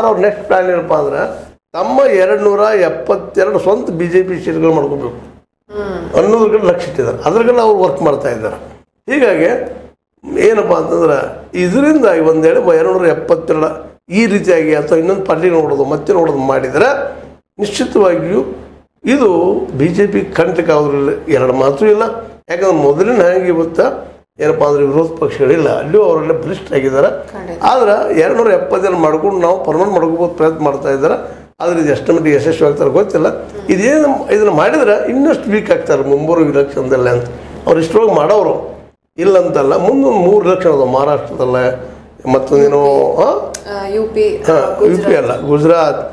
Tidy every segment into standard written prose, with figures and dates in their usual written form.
ಅವ್ರ next plan ಏನಪ್ಪ ಅಂದ್ರೆ ತಮ್ಮ 272 ಸ್ವಂತ BJP ಸೀಟ್ಗಳು ಮಾಡ್ಕೋಬೇಕು ಅನ್ನೋದ್ರ ಕಡೆ ಲಕ್ಷ್ಯ ಇಟ್ಟಿದ್ದಾರೆ. ಅದ್ರ ಕಡೆ ಅವ್ರು ವರ್ಕ್ ಮಾಡ್ತಾ ಇದ್ದಾರೆ. ಹೀಗಾಗಿ ಏನಪ್ಪ ಅಂತಂದ್ರೆ ಇದರಿಂದಾಗಿ ಒಂದೇಳೆ 272 ಈ ರೀತಿಯಾಗಿ ಅಥವಾ ಇನ್ನೊಂದು ಪಾರ್ಟಿ ನೋಡೋದು ಮತ್ತೆ ನೋಡೋದು ಮಾಡಿದರೆ ನಿಶ್ಚಿತವಾಗಿಯೂ ಇದು BJP ಕಂಟಕ ಅವ್ರಲ್ಲಿ ಎರಡು ಮಾತು ಇಲ್ಲ. ಯಾಕಂದ್ರೆ ಮೊದಲಿನ ಹಾಗೆ ಇವತ್ತು ಏನಪ್ಪ ಅಂದ್ರೆ ವಿರೋಧ ಪಕ್ಷಗಳಿಲ್ಲ, ಅಲ್ಲೂ ಅವರೆಲ್ಲ ಬಲಿಷ್ಠ ಆಗಿದ್ದಾರೆ. ಆದ್ರೆ 270 ಮಾಡ್ಕೊಂಡು ನಾವು ಪರ್ಮನೆಂಟ್ ಮಾಡ್ಕೋಬೋದು ಪ್ರಯತ್ನ ಮಾಡ್ತಾ ಇದ್ದಾರೆ. ಆದರೆ ಇದು ಎಷ್ಟು ಮಟ್ಟಿಗೆ ಯಶಸ್ವಿ ಆಗ್ತಾರೆ ಗೊತ್ತಿಲ್ಲ. ಇದೇನು ಇದನ್ನು ಮಾಡಿದ್ರೆ ಇನ್ನಷ್ಟು ವೀಕ್ ಆಗ್ತಾರೆ ಮುಂಬರುವ ಇಲೆಕ್ಷನ್ದಲ್ಲೇ ಅಂತ ಅವ್ರು ಇಷ್ಟೊಳಗೆ ಮಾಡೋರು ಇಲ್ಲಂತಲ್ಲ. ಮುಂದೊಂದು 3 ಎಲೆಕ್ಷನ್ ಅದಾವ ಮಹಾರಾಷ್ಟ್ರದಲ್ಲ, ಮತ್ತೊಂದೇನೋ ಯು ಪಿ ಅಲ್ಲ ಗುಜರಾತ್,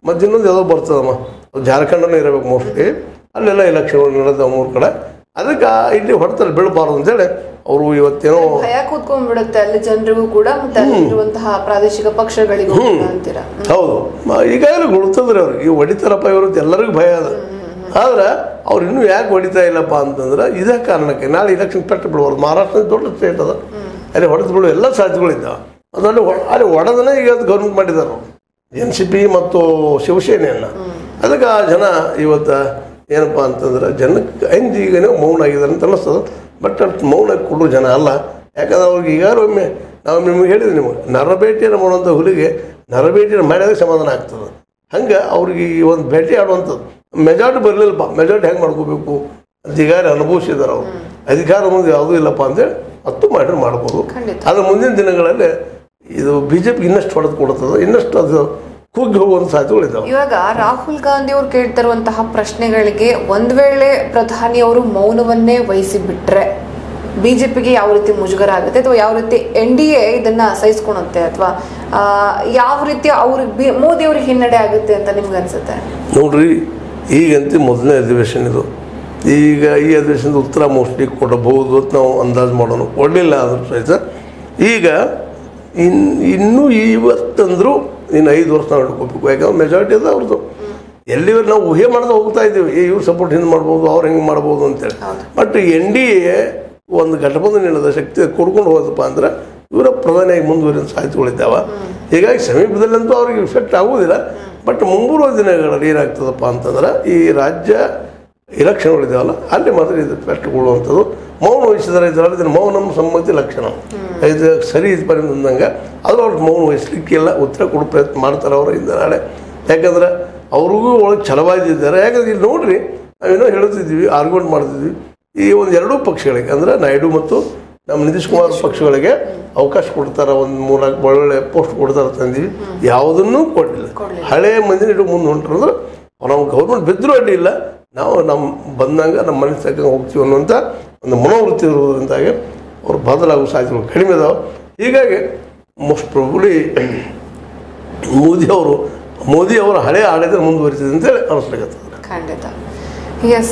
ಮತ್ತು ಇನ್ನೊಂದು ಯಾವುದೋ ಬರ್ತದಮ್ಮ ಜಾರ್ಖಂಡನೂ ಇರಬೇಕು ಮೋಸ್ಟ್ಲಿ. ಅಲ್ಲೆಲ್ಲ ಎಲೆಕ್ಷನ್ಗಳು ನಡೆದವು 3 ಕಡೆ. ಅದಕ್ಕೆ ಇಲ್ಲಿ ಹೊಡ್ತಾರೆ ಬೀಳಬಾರ್ದು ಅಂತೇಳಿ ಅವರು ಇವತ್ತೇನೋ ಭಯ ಕೂತ್ಕೊಂಡ್ಬಿಡುತ್ತೆ ಅಲ್ಲಿ ಜನರಿಗೂ ಕೂಡ, ಮತ್ತೆ ಅಲ್ಲಿರುವಂತಹ ಪ್ರಾದೇಶಿಕ ಪಕ್ಷಗಳಿಗೂ ಅಂತೀರಾ? ಹೌದು, ಈಗಾಗಲೇ ಗುಳ್ತದ್ರಿ ಅವ್ರಿಗೆ ಇವು ಹೊಡಿತಾರಪ್ಪ ಇವರು ಎಲ್ಲರಿಗೂ ಭಯ ಅದ. ಆದ್ರೆ ಅವ್ರು ಇನ್ನೂ ಯಾಕೆ ಹೊಡಿತಾ ಇಲ್ಲಪ್ಪ ಅಂತಂದ್ರೆ ಇದೇ ಕಾರಣಕ್ಕೆ ನಾಳೆ ಇಲೆಕ್ಷನ್ ಪೆಟ್ಟು ಬಿಡ್ಬಾರ್ದು. ಮಹಾರಾಷ್ಟ್ರದ ದೊಡ್ಡ ಸ್ಟೇಟ್ ಅದ, ಅಲ್ಲಿ ಹೊಡೆದು ಬಿಡುವ ಎಲ್ಲ ಸಾಧ್ಯತೆಗಳಿದ್ದಾವೆ. ಅದರಲ್ಲಿ ಅಲ್ಲಿ ಹೊಡೆದನೇ ಈಗ ಗೌರ್ಮೆಂಟ್ ಮಾಡಿದ್ದಾರೆ NCP ಮತ್ತು ಶಿವಸೇನೆಯನ್ನು. ಅದಕ್ಕೆ ಆ ಜನ ಇವತ್ತು ಏನಪ್ಪ ಅಂತಂದ್ರೆ ಜನಕ್ಕೆ ಈಗನೇ ಮೌನ ಆಗಿದ್ದಾರೆ ಅಂತ ಅನ್ನಿಸ್ತದೆ. ಬಟ್ ಅಷ್ಟು ಮೌನ ಕೊಡೋ ಜನ ಅಲ್ಲ. ಯಾಕಂದ್ರೆ ಅವ್ರಿಗೆ ಈಗಾರು ಒಮ್ಮೆ ನಾವು ನಿಮ್ಗೆ ಹೇಳಿದ್ವಿ, ನಿಮಗೆ ನರಬೇಟೆಯನ್ನು ಮಾಡುವಂಥ ಹುಲಿಗೆ ನರಬೇಟೆಯನ್ನು ಮಾಡಿದಾಗ ಸಮಾಧಾನ ಆಗ್ತದೆ. ಹಂಗೆ ಅವ್ರಿಗೆ ಈ ಒಂದು ಭೇಟಿ ಆಡುವಂಥದ್ದು ಮೆಜಾರಿಟಿ ಬರಲಿಲ್ಲಪ್ಪ, ಮೆಜಾರಿಟಿ ಹೆಂಗೆ ಮಾಡ್ಕೋಬೇಕು ಅಂತ ಈಗಾಗಲೇ ಅನುಭವಿಸಿದ್ದಾರೆ ಅವರು. ಅಧಿಕಾರ ಮುಂದೆ ಯಾವುದೂ ಇಲ್ಲಪ್ಪ ಅಂತೇಳಿ ಮತ್ತು ಮಾಡಿದ್ರೆ ಮಾಡ್ಬೋದು. ಆದರೆ ಮುಂದಿನ ದಿನಗಳಲ್ಲಿ ಇದು BJP ಇನ್ನಷ್ಟು ಹೊಡೆದು ಕೊಡುತ್ತದೆ, ಇನ್ನಷ್ಟು ಅದು ಕುಗ್ಗಿ ಹೋಗುವಂಥ ಸಾಧ್ಯತೆಗಳಿದ್ದಾವೆ. ಇವಾಗ ರಾಹುಲ್ ಗಾಂಧಿ ಅವರು ಕೇಳ್ತಿರುವಂತಹ ಪ್ರಶ್ನೆಗಳಿಗೆ ಒಂದ್ ವೇಳೆ ಪ್ರಧಾನಿ ಅವರು ಮೌನವನ್ನೇ ವಹಿಸಿ ಬಿಟ್ರೆ BJPಗೆ ಯಾವ ರೀತಿ ಮುಜುಗರ ಆಗುತ್ತೆ, ಅಥವಾ ಯಾವ ರೀತಿ NDA ಇದನ್ನ ಸಹಿಸ್ಕೊಳುತ್ತೆ, ಅಥವಾ ಯಾವ ರೀತಿ ಅವ್ರಿಗೆ ಮೋದಿ ಅವ್ರಿಗೆ ಹಿನ್ನಡೆ ಆಗುತ್ತೆ ಅಂತ ನಿಮ್ಗೆ ಅನ್ಸುತ್ತೆ? ನೋಡ್ರಿ, ಈಗಂತೂ ಮೊದಲನೇ ಅಧಿವೇಶನ ಇದು. ಈಗ ಈ ಅಧಿವೇಶನದ ಉತ್ತರ ಮೋಸ್ಟ್ಲಿ ಕೊಡಬಹುದು ಅಂತ ನಾವು ಅಂದಾಜು ಮಾಡೋಣ. ಕೊಡಲಿಲ್ಲ ಆದ್ರೂ ಸಹಿತ ಈಗ ಇನ್ನೂ ಇವತ್ತಂದ್ರೂ ಇನ್ನು 5 ವರ್ಷ ನಾವು ಹಿಡ್ಕೋಬೇಕು. ಯಾಕಂದ್ರೆ ಮೆಜಾರಿಟಿ ಅದ ಅವ್ರದ್ದು. ಎಲ್ಲಿವರೆ ನಾವು ಊಹೆ ಮಾಡ್ತಾ ಹೋಗ್ತಾ ಇದ್ದೀವಿ, ಇವ್ರು ಸಪೋರ್ಟ್ ಹಿಂದೆ ಮಾಡ್ಬೋದು, ಅವ್ರು ಹೆಂಗೆ ಮಾಡ್ಬೋದು ಅಂತೇಳಿ. ಬಟ್ NDA ಒಂದು ಘಟಬಂಧನ ಇಲ್ಲದ ಶಕ್ತಿ ಕೊಡ್ಕೊಂಡು ಹೋದಪ್ಪ ಅಂದ್ರೆ ಇವರ ಪ್ರಧಾನಿಯಾಗಿ ಮುಂದುವರಿದ ಸಾಧ್ಯತೆಗಳಿದ್ದಾವೆ. ಹೀಗಾಗಿ ಸಮೀಪದಲ್ಲಂತೂ ಅವ್ರಿಗೆ ಇಫೆಕ್ಟ್ ಆಗೋದಿಲ್ಲ. ಬಟ್ ಮುಂಬರುವ ದಿನಗಳಲ್ಲಿ ಏನಾಗ್ತದಪ್ಪ ಅಂತಂದ್ರೆ ಈ ರಾಜ್ಯ ಇಲೆಕ್ಷನ್ಗಳಿದ್ದಾವಲ್ಲ ಅಲ್ಲಿ ಮಾತ್ರ ಇದು ಇಫೆಕ್ಟ್ ಕೊಡುವಂಥದ್ದು. ಮೌನ ವಹಿಸಿದರೆ ಇದರಲ್ಲಿ ಮೌನಂ ಸಮ್ಮತಿ ಲಕ್ಷಣ, ಇದು ಸರಿ ಇದು ಬಂದಂಗೆ ಆದರೂ ಅವ್ರಿಗೆ ಮೌನ ವಹಿಸ್ಲಿಕ್ಕೆಲ್ಲ ಉತ್ತರ ಕೊಡೋ ಪ್ರಯತ್ನ ಮಾಡ್ತಾರೆ ಅವರು ಇಂದ ನಾಳೆ. ಯಾಕಂದ್ರೆ ಅವ್ರಿಗೂ ಒಳಗೆ ಛಲವಾಗಿದ್ದಾರೆ. ಯಾಕಂದ್ರೆ ಇಲ್ಲಿ ನೋಡ್ರಿ, ನಾವೇನೋ ಹೇಳ್ತಿದ್ವಿ, ಆರ್ಗ್ಯುಮೆಂಟ್ ಮಾಡ್ತಿದ್ವಿ, ಈ ಒಂದು ಎರಡೂ ಪಕ್ಷಗಳಿಗೆ ಅಂದರೆ ನಾಯ್ಡು ಮತ್ತು ನಮ್ಮ ನಿತೀಶ್ ಕುಮಾರ್ ಪಕ್ಷಗಳಿಗೆ ಅವಕಾಶ ಕೊಡ್ತಾರೆ, ಒಂದು 3-4 ಒಳ್ಳೊಳ್ಳೆ ಪೋಸ್ಟ್ ಕೊಡ್ತಾರೆ ತಂದೀವಿ, ಯಾವುದನ್ನೂ ಕೊಡಲಿಲ್ಲ. ಹಳೆಯ ಮಂದಿನ ಇಟ್ಟು ಮುಂದೆ ಹೊಂಟ್ರು ಅಂದ್ರೆ ನಾವು ಗೌರ್ಮೆಂಟ್ ಬಿದ್ದರೂ ಅಡ್ಡಿ ಇಲ್ಲ, ನಾವು ನಮ್ಮ ಬಂದಂಗೆ ನಮ್ಮ ಮನೆ ತಕ್ಕಂಗೆ ಹೋಗ್ತೀವಿ ಅನ್ನುವಂಥ ಒಂದು ಮನೋವೃತ್ತಿ ಇರುವುದರಿಂದಾಗಿ ಅವ್ರು ಬದಲಾಗುವ ಸಾಧ್ಯತೆಗಳು ಕಡಿಮೆ ಇದಾವೆ. ಹೀಗಾಗಿ ಮೋಸ್ಟ್ ಪ್ರಾಬಬ್ಲಿ ಮೋದಿ ಅವರ ಹಳೆಯ ಆಡಳಿತ ಮುಂದುವರಿಸಿದೆ ಅಂತೇಳಿ ಅನಿಸ್ಲಿಕ್ಕೆ ಖಂಡಿತ. ಎಸ್.